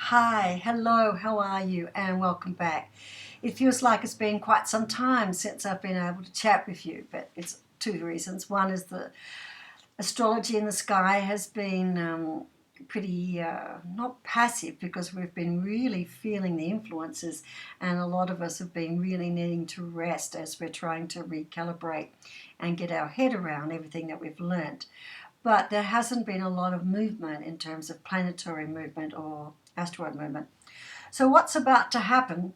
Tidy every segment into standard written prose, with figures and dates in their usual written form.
Hi, hello, how are you? And welcome back. It feels like it's been quite some time since I've been able to chat with you, but it's two reasons. One is the astrology in the sky has been pretty not passive, because we've been really feeling the influences, and a lot of us have been really needing to rest as we're trying to recalibrate and get our head around everything that we've learnt. But there hasn't been a lot of movement in terms of planetary movement or asteroid movement. So what's about to happen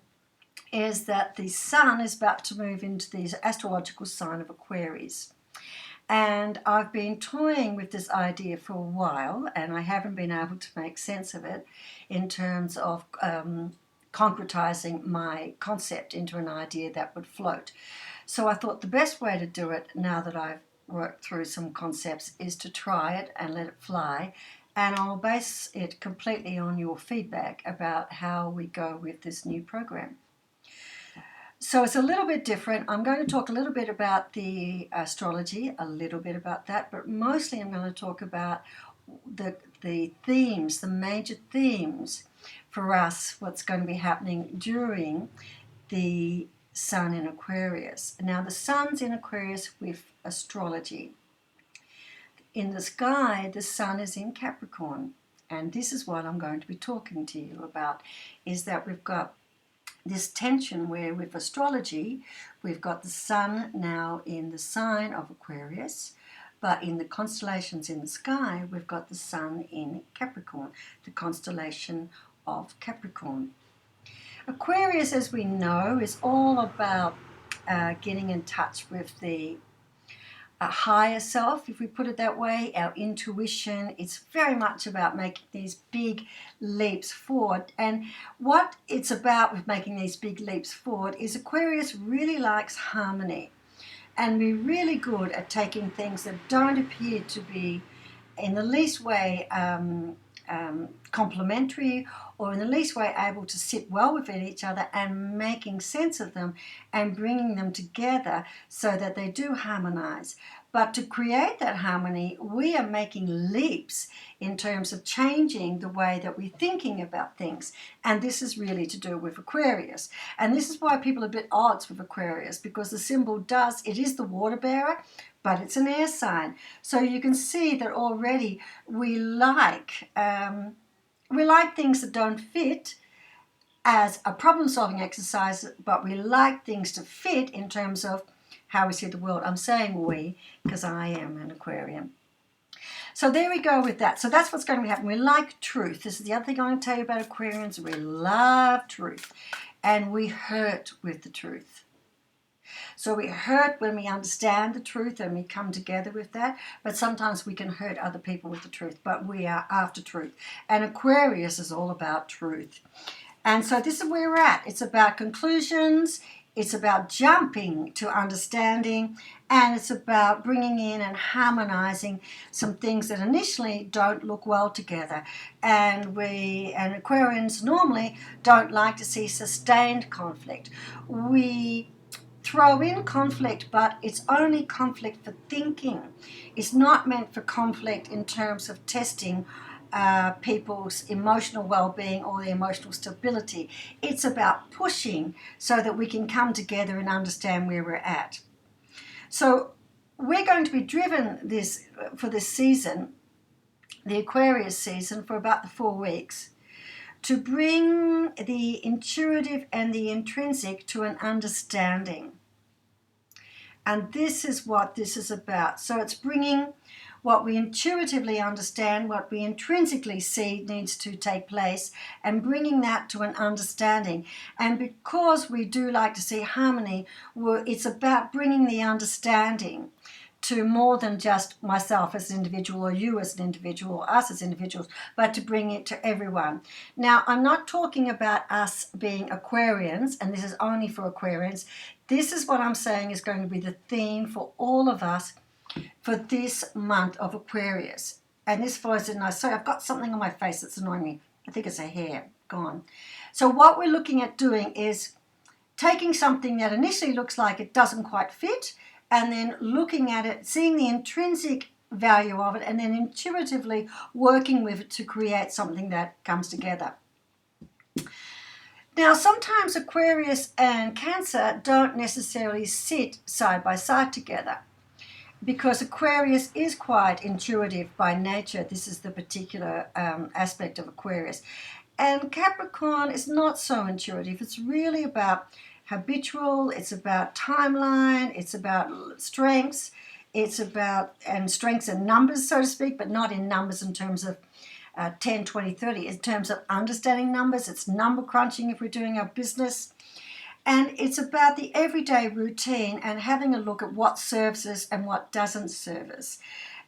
is that the sun is about to move into the astrological sign of Aquarius. And I've been toying with this idea for a while, and I haven't been able to make sense of it in terms of concretizing my concept into an idea that would float. So I thought the best way to do it, now that I've worked through some concepts, is to try it and let it fly. And I'll base it completely on your feedback about how we go with this new program. So it's a little bit different. I'm going to talk a little bit about the astrology, a little bit about that, but mostly I'm going to talk about the themes, the major themes for us, what's going to be happening during the sun in Aquarius. Now, the sun's in Aquarius with astrology. In the sky, the sun is in Capricorn, and this is what I'm going to be talking to you about, is that we've got this tension where with astrology, we've got the sun now in the sign of Aquarius, but in the constellations in the sky, we've got the sun in Capricorn, the constellation of Capricorn. Aquarius, as we know, is all about getting in touch with the higher self, if we put it that way, our intuition. It's very much about making these big leaps forward. And what it's about with making these big leaps forward is Aquarius really likes harmony. And we're really good at taking things that don't appear to be in the least way complementary, or in the least way able to sit well within each other, and making sense of them and bringing them together so that they do harmonize. But to create that harmony, we are making leaps in terms of changing the way that we're thinking about things. And this is really to do with Aquarius. And this is why people are a bit odds with Aquarius, because the symbol it is the water bearer, but it's an air sign. So you can see that already we like things that don't fit as a problem-solving exercise, but we like things to fit in terms of how we see the world. I'm saying we, because I am an Aquarian. So there we go with that. So that's what's going to be happening. We like truth. This is the other thing I'm going to tell you about Aquarians. We love truth, and we hurt with the truth. So we hurt when we understand the truth and we come together with that, but sometimes we can hurt other people with the truth, but we are after truth. And Aquarius is all about truth. And so this is where we're at. It's about conclusions, it's about jumping to understanding, and it's about bringing in and harmonizing some things that initially don't look well together. And Aquarians normally don't like to see sustained conflict. We throw in conflict, but it's only conflict for thinking. It's not meant for conflict in terms of testing people's emotional well-being or their emotional stability. It's about pushing so that we can come together and understand where we're at. So we're going to be driven for this season, the Aquarius season, for about the 4 weeks, to bring the intuitive and the intrinsic to an understanding. And this is what this is about. So it's bringing what we intuitively understand, what we intrinsically see needs to take place, and bringing that to an understanding. And because we do like to see harmony, it's about bringing the understanding to more than just myself as an individual, or you as an individual, or us as individuals, but to bring it to everyone. Now, I'm not talking about us being Aquarians, and this is only for Aquarians. This is what I'm saying is going to be the theme for all of us for this month of Aquarius. And this follows it nice. Sorry, I've got something on my face that's annoying me. I think it's a hair. Gone. So what we're looking at doing is taking something that initially looks like it doesn't quite fit, and then looking at it, seeing the intrinsic value of it, and then intuitively working with it to create something that comes together. Now, sometimes Aquarius and Cancer don't necessarily sit side by side together, because Aquarius is quite intuitive by nature. This is the particular aspect of Aquarius. And Capricorn is not so intuitive. It's really about habitual, it's about timeline, it's about strengths, it's about strengths and numbers, so to speak, but not in numbers in terms of 10, 20, 30. In terms of understanding numbers, it's number crunching if we're doing our business. And it's about the everyday routine and having a look at what serves us and what doesn't serve us.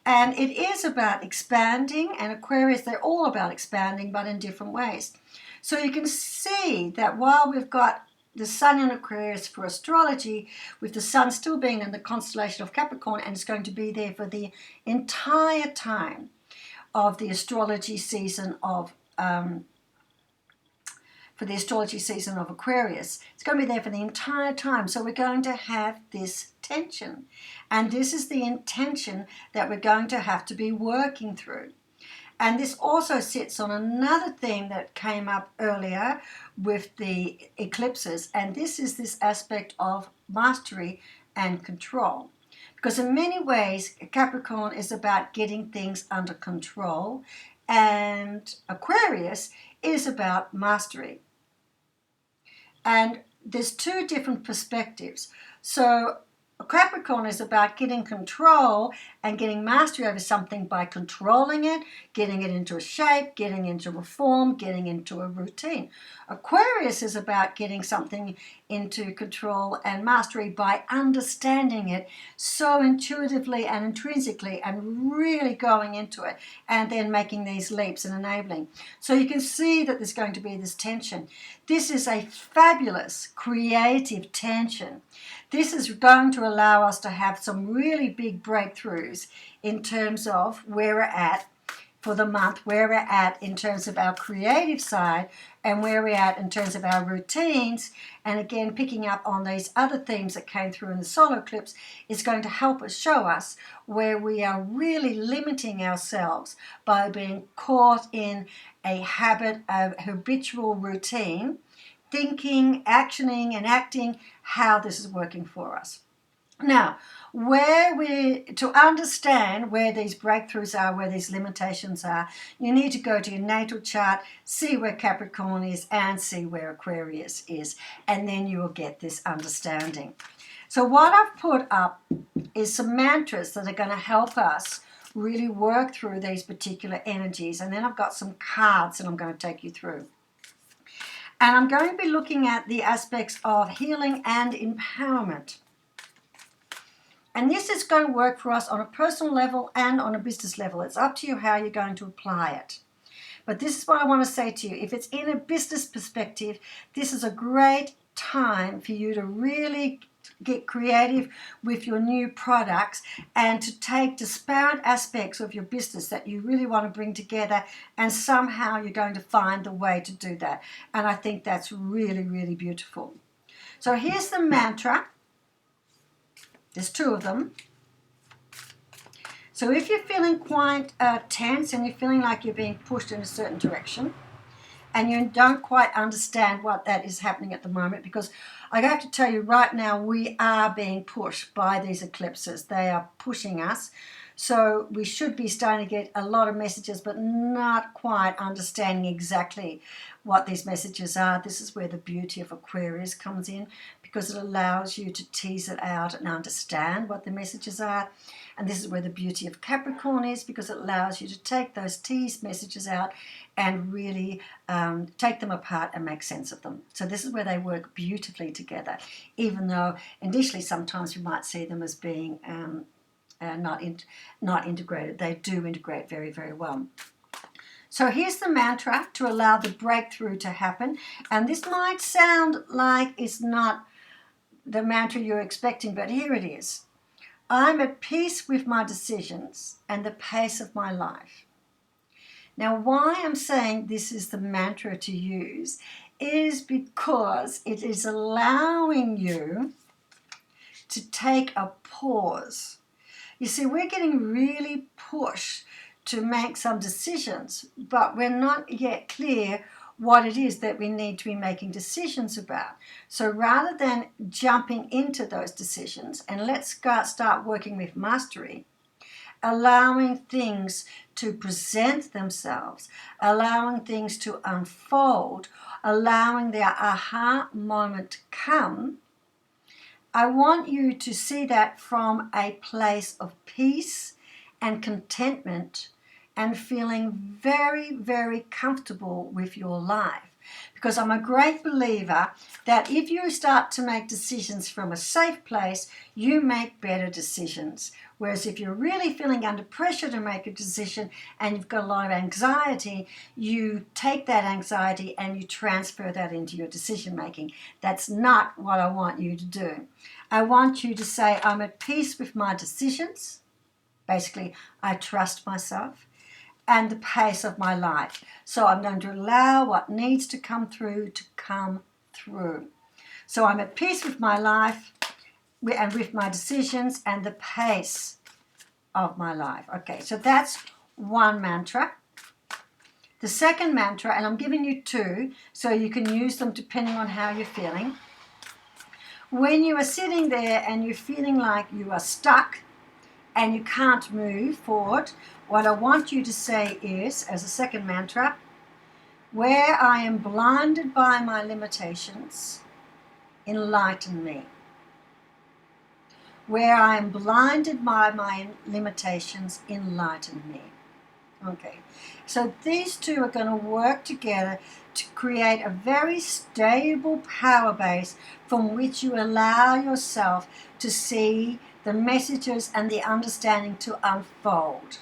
And it is about expanding, and Aquarius, they're all about expanding, but in different ways. So you can see that while we've got the Sun in Aquarius for astrology, with the Sun still being in the constellation of Capricorn, and it's going to be there for the entire time of the astrology season of Aquarius. It's going to be there for the entire time. So we're going to have this tension. And this is the intention that we're going to have to be working through. And this also sits on another theme that came up earlier with the eclipses. And this is this aspect of mastery and control. Because in many ways, Capricorn is about getting things under control, and Aquarius is about mastery. And there's two different perspectives. So Capricorn is about getting control and getting mastery over something by controlling it, getting it into a shape, getting into a form, getting into a routine. Aquarius is about getting something into control and mastery by understanding it so intuitively and intrinsically and really going into it and then making these leaps and enabling. So you can see that there's going to be this tension. This is a fabulous creative tension. This is going to allow us to have some really big breakthroughs in terms of where we're at for the month, where we're at in terms of our creative side, and where we're at in terms of our routines. And again, picking up on these other themes that came through in the solar eclipse is going to help us show us where we are really limiting ourselves by being caught in a habit of habitual routine, thinking, actioning, and acting how this is working for us. Now, to understand where these breakthroughs are, where these limitations are, you need to go to your natal chart, see where Capricorn is, and see where Aquarius is, and then you will get this understanding. So what I've put up is some mantras that are going to help us really work through these particular energies, and then I've got some cards that I'm going to take you through. And I'm going to be looking at the aspects of healing and empowerment. And this is going to work for us on a personal level and on a business level. It's up to you how you're going to apply it. But this is what I want to say to you. If it's in a business perspective, this is a great time for you to really get creative with your new products and to take disparate aspects of your business that you really want to bring together, and somehow you're going to find the way to do that. And I think that's really, really beautiful. So here's the mantra. There's two of them. So if you're feeling quite tense and you're feeling like you're being pushed in a certain direction and you don't quite understand what that is happening at the moment, because I have to tell you right now, we are being pushed by these eclipses. They are pushing us. So we should be starting to get a lot of messages, but not quite understanding exactly what these messages are. This is where the beauty of Aquarius comes in, because it allows you to tease it out and understand what the messages are. And this is where the beauty of Capricorn is, because it allows you to take those teased messages out and really take them apart and make sense of them. So this is where they work beautifully together, even though initially sometimes you might see them as being not integrated. They do integrate very, very well. So here's the mantra to allow the breakthrough to happen. And this might sound like it's not the mantra you're expecting, but here it is. I'm at peace with my decisions and the pace of my life. Now, why I'm saying this is the mantra to use is because it is allowing you to take a pause. You see, we're getting really pushed to make some decisions, but we're not yet clear what it is that we need to be making decisions about. So rather than jumping into those decisions, and let's start working with mastery, allowing things to present themselves, allowing things to unfold, allowing their aha moment to come, I want you to see that from a place of peace and contentment and feeling very, very comfortable with your life. Because I'm a great believer that if you start to make decisions from a safe place, you make better decisions. Whereas if you're really feeling under pressure to make a decision and you've got a lot of anxiety, you take that anxiety and you transfer that into your decision making. That's not what I want you to do. I want you to say, I'm at peace with my decisions. Basically, I trust myself and the pace of my life. So I'm going to allow what needs to come through to come through. So I'm at peace with my life and with my decisions and the pace of my life. Okay, so that's one mantra. The second mantra, and I'm giving you two, so you can use them depending on how you're feeling. When you are sitting there and you're feeling like you are stuck and you can't move forward, what I want you to say is, as a second mantra, where I am blinded by my limitations, enlighten me. Where I am blinded by my limitations, enlighten me. Okay, so these two are going to work together to create a very stable power base from which you allow yourself to see the messages and the understanding to unfold.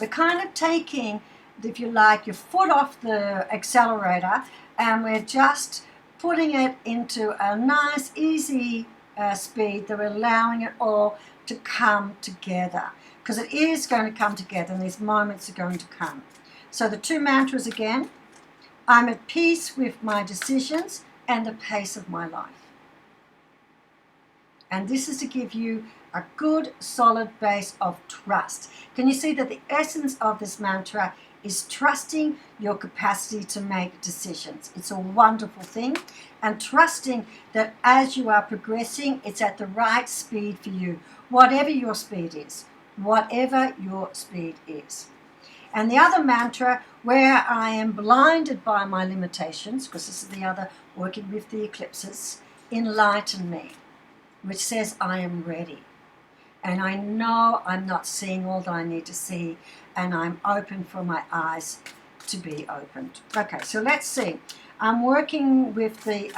We're kind of taking, if you like, your foot off the accelerator and we're just putting it into a nice, easy speed that we're allowing it all to come together. Because it is going to come together and these moments are going to come. So the two mantras again, I'm at peace with my decisions and the pace of my life. And this is to give you a good, solid base of trust. Can you see that the essence of this mantra is trusting your capacity to make decisions? It's a wonderful thing. And trusting that as you are progressing, it's at the right speed for you, whatever your speed is. Whatever your speed is. And the other mantra, where I am blinded by my limitations, because this is the other, working with the eclipses, enlighten me, which says I am ready. And I know I'm not seeing all that I need to see, and I'm open for my eyes to be opened. Okay, so let's see. I'm working with the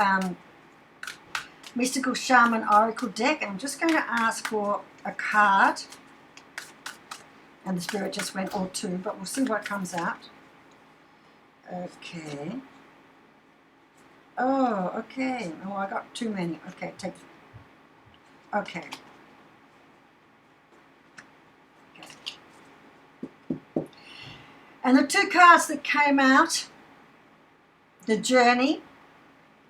Mystical Shaman Oracle deck, and I'm just going to ask for a card. And the spirit just went all two, but we'll see what comes out. Okay. Oh, okay. Oh, I got too many. Okay, take. Okay. And the two cards that came out, the journey,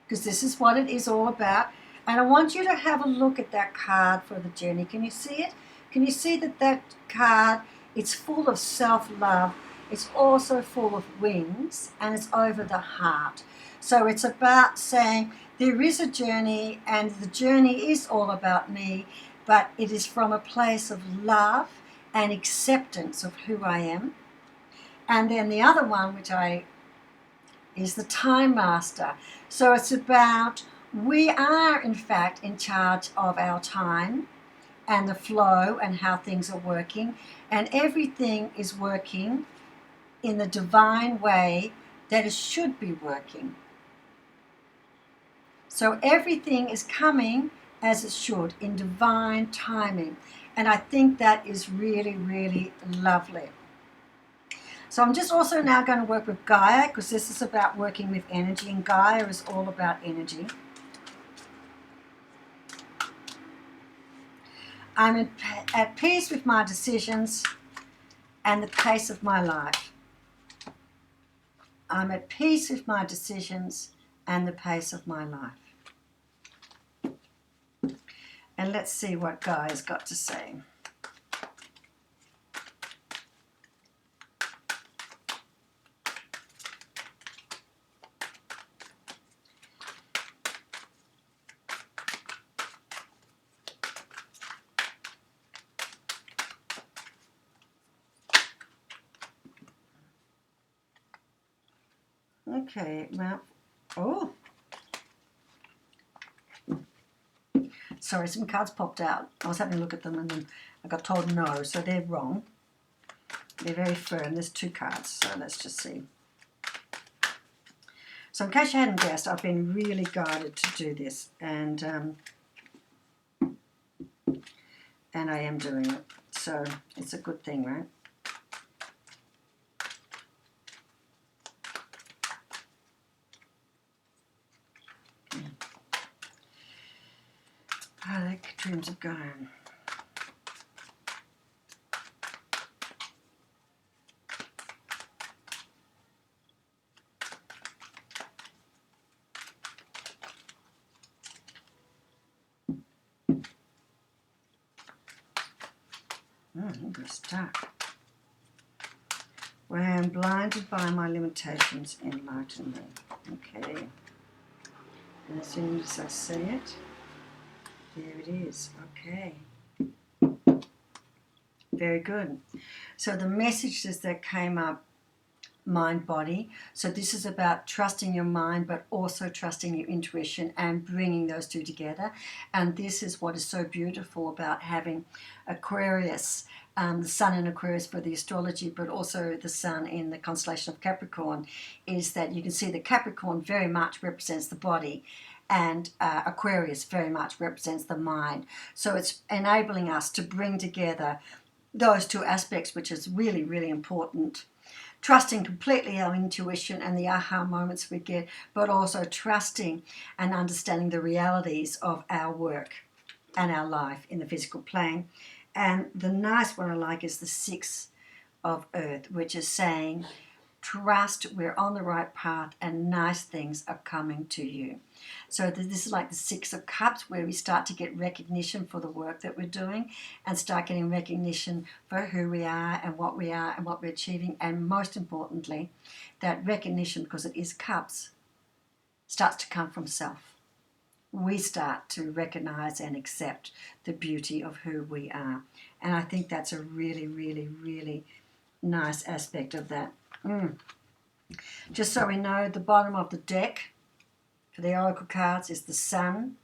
because this is what it is all about. And I want you to have a look at that card for the journey. Can you see it? Can you see that that card, it's full of self-love. It's also full of wings, and it's over the heart. So it's about saying there is a journey, and the journey is all about me, but it is from a place of love and acceptance of who I am. And then the other one, is the Time Master. So it's about we are, in fact, in charge of our time and the flow and how things are working, and everything is working in the divine way that it should be working. So everything is coming as it should, in divine timing, and I think that is really, really lovely. So I'm just also now going to work with Gaia, because this is about working with energy, and Gaia is all about energy. I'm at peace with my decisions and the pace of my life. I'm at peace with my decisions and the pace of my life. And let's see what Gaia's got to say. Okay, well, oh, sorry, some cards popped out. I was having a look at them and then I got told no, so they're wrong. They're very firm. There's 2 cards, so let's just see. So in case you hadn't guessed, I've been really guided to do this, and I am doing it. So it's a good thing, right? How the dreams of going. I'm stuck. When I am blinded by my limitations, enlighten me. Okay. And as soon as I say it, there it is. Okay. Very good. So the messages that came up, mind, body. So this is about trusting your mind, but also trusting your intuition and bringing those 2 together. And this is what is so beautiful about having Aquarius, the sun in Aquarius for the astrology, but also the sun in the constellation of Capricorn, is that you can see that Capricorn very much represents the body, and Aquarius very much represents the mind. So it's enabling us to bring together those 2 aspects, which is really, really important. Trusting completely our intuition and the aha moments we get, but also trusting and understanding the realities of our work and our life in the physical plane. And the nice one I like is the 6 of Earth, which is saying, trust, we're on the right path and nice things are coming to you. So this is like the 6 of Cups, where we start to get recognition for the work that we're doing and start getting recognition for who we are and what we're achieving. And most importantly, that recognition, because it is Cups, starts to come from self. We start to recognize and accept the beauty of who we are. And I think that's a really, really, really nice aspect of that. Just so we know, the bottom of the deck for the oracle cards is the sun.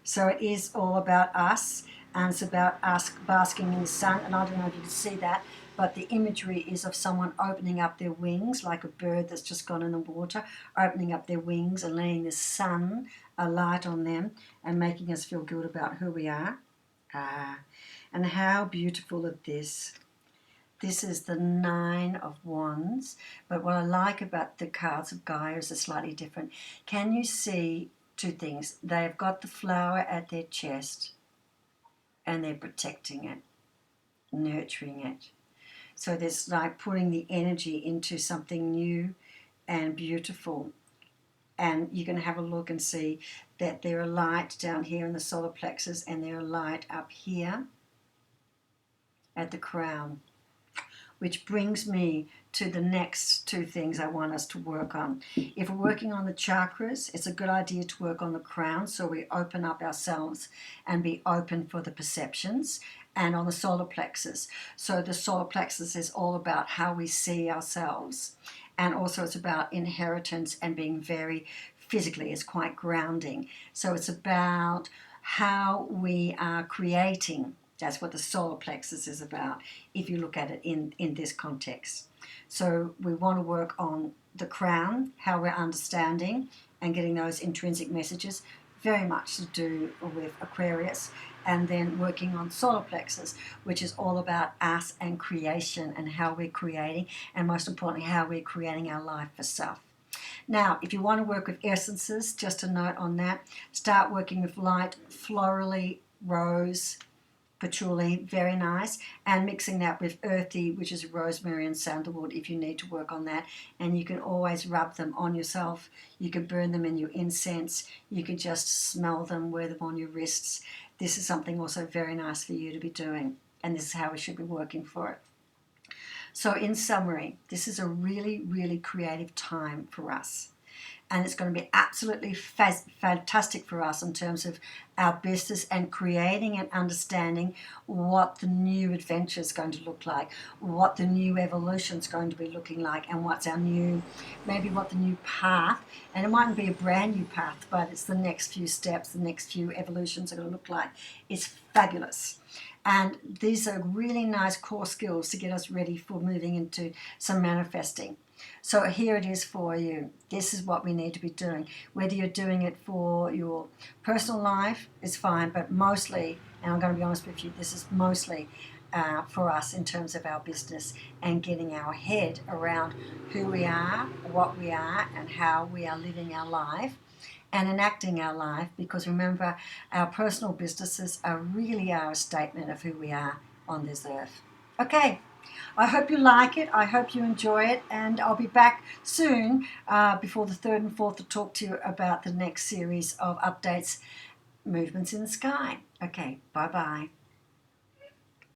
So it is all about us, and it's about us basking in the sun. And I don't know if you can see that, but the imagery is of someone opening up their wings, like a bird that's just gone in the water, opening up their wings and letting the sun, a light on them, and making us feel good about who we are. And how beautiful is this. This is the 9 of Wands, but what I like about the cards of Gaia is it's slightly different. Can you see 2 things? They've got the flower at their chest and they're protecting it, nurturing it. So there's like putting the energy into something new and beautiful. And you can have a look and see that there are light down here in the solar plexus and there are light up here at the crown. Which brings me to the next 2 things I want us to work on. If we're working on the chakras, it's a good idea to work on the crown, so we open up ourselves and be open for the perceptions, and on the solar plexus. So the solar plexus is all about how we see ourselves, and also it's about inheritance and being very physically, it's quite grounding. So it's about how we are creating. That's what the solar plexus is about, if you look at it in this context. So we want to work on the crown, how we're understanding and getting those intrinsic messages, very much to do with Aquarius, and then working on solar plexus, which is all about us and creation and how we're creating, and most importantly, how we're creating our life for self. Now, if you want to work with essences, just a note on that, start working with light, florally, rose, patchouli, very nice, and mixing that with earthy, which is rosemary and sandalwood, if you need to work on that. And you can always rub them on yourself. You can burn them in your incense. You can just smell them, wear them on your wrists. This is something also very nice for you to be doing, and this is how we should be working for it. So in summary, this is a really, really creative time for us. And it's going to be absolutely fantastic for us in terms of our business and creating and understanding what the new adventure is going to look like, what the new evolution is going to be looking like, and what's our new, maybe what the new path, and it mightn't be a brand new path, but it's the next few steps, the next few evolutions are going to look like. It's fabulous. And these are really nice core skills to get us ready for moving into some manifesting. So here it is for you. This is what we need to be doing. Whether you're doing it for your personal life is fine, but mostly, and I'm going to be honest with you, this is mostly for us in terms of our business and getting our head around who we are, what we are, and how we are living our life and enacting our life, because remember, our personal businesses really are a statement of who we are on this earth. Okay, I hope you like it. I hope you enjoy it, and I'll be back soon before the 3rd and 4th to talk to you about the next series of updates, movements in the sky. Okay, bye-bye.